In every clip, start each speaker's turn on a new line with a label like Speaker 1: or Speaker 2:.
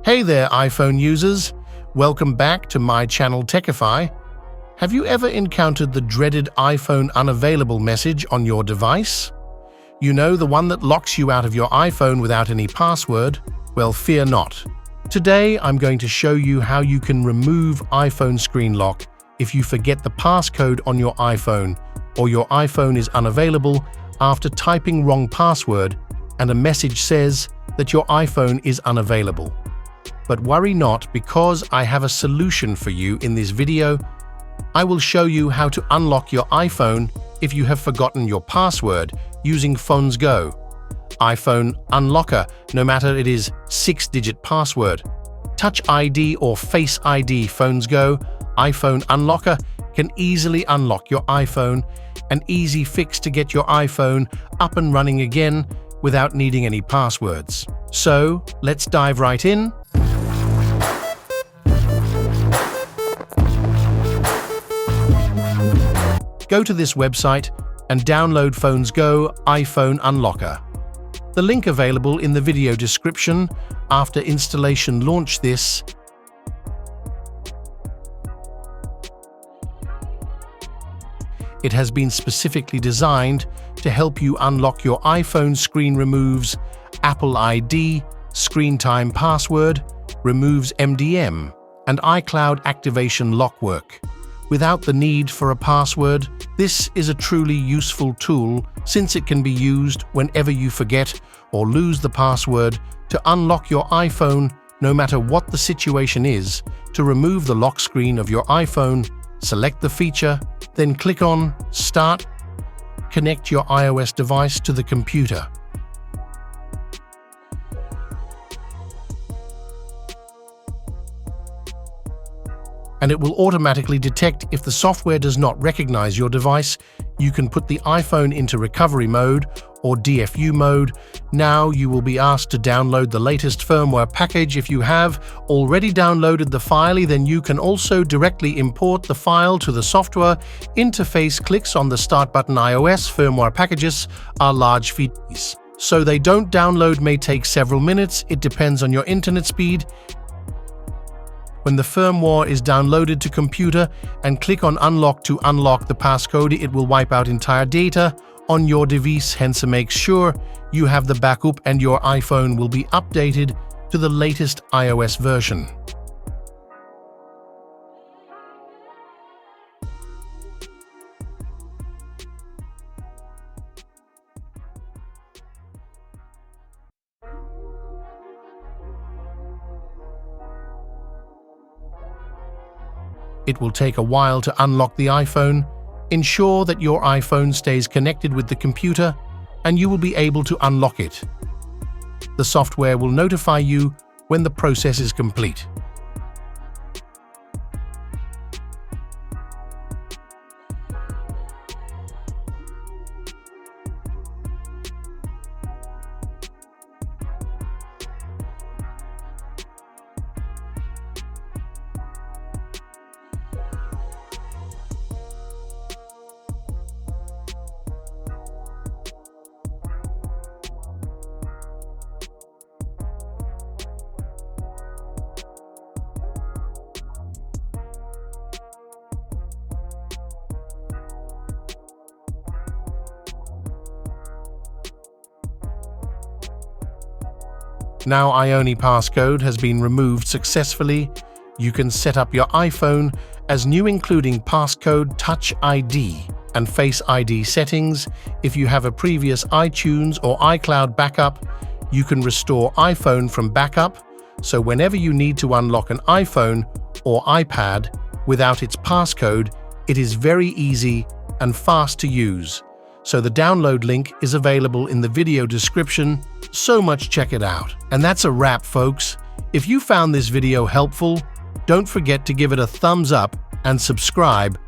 Speaker 1: Hey there, iPhone users! Welcome back to my channel Techify. Have you ever encountered the dreaded iPhone unavailable message on your device? You know, the one that locks you out of your iPhone without any password? Well, fear not. Today, I'm going to show you how you can remove iPhone screen lock if you forget the passcode on your iPhone or your iPhone is unavailable after typing wrong password and a message says that your iPhone is unavailable. But worry not, because I have a solution for you in this video. I will show you how to unlock your iPhone if you have forgotten your password using Phones Go. iPhone Unlocker, no matter it is 6-digit password. Touch ID or Face ID Phones Go, iPhone Unlocker can easily unlock your iPhone, an easy fix to get your iPhone up and running again without needing any passwords. So, let's dive right in. Go to this website and download Phones Go iPhone Unlocker. The link available in the video description. After installation, launch this. It has been specifically designed to help you unlock your iPhone. Screen removes Apple ID, screen time password, removes MDM, and iCloud activation lockwork. Without the need for a password, this is a truly useful tool since it can be used whenever you forget or lose the password to unlock your iPhone, no matter what the situation is. To remove the lock screen of your iPhone, select the feature, then click on Start. Connect your iOS device to the computer. And it will automatically detect if the software does not recognize your device. You can put the iPhone into recovery mode or DFU mode. Now you will be asked to download the latest firmware package. If you have already downloaded the file, then you can also directly import the file to the software interface. Clicks on the Start button. iOS firmware packages are large features, so they don't download, may take several minutes. It depends on your internet speed. When the firmware is downloaded to computer and click on Unlock to unlock the passcode, it will wipe out entire data on your device. Hence, make sure you have the backup and your iPhone will be updated to the latest iOS version. It will take a while to unlock the iPhone. Ensure that your iPhone stays connected with the computer and you will be able to unlock it. The software will notify you when the process is complete. Now Ioni passcode has been removed successfully. You can set up your iPhone as new, including passcode, Touch ID, and Face ID settings. If you have a previous iTunes or iCloud backup, you can restore iPhone from backup, so whenever you need to unlock an iPhone or iPad without its passcode, it is very easy and fast to use. So the download link is available in the video description, so much check it out. And that's a wrap, folks. If you found this video helpful, don't forget to give it a thumbs up and subscribe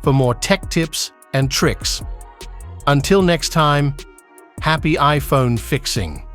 Speaker 1: for more tech tips and tricks. Until next time, happy iPhone fixing.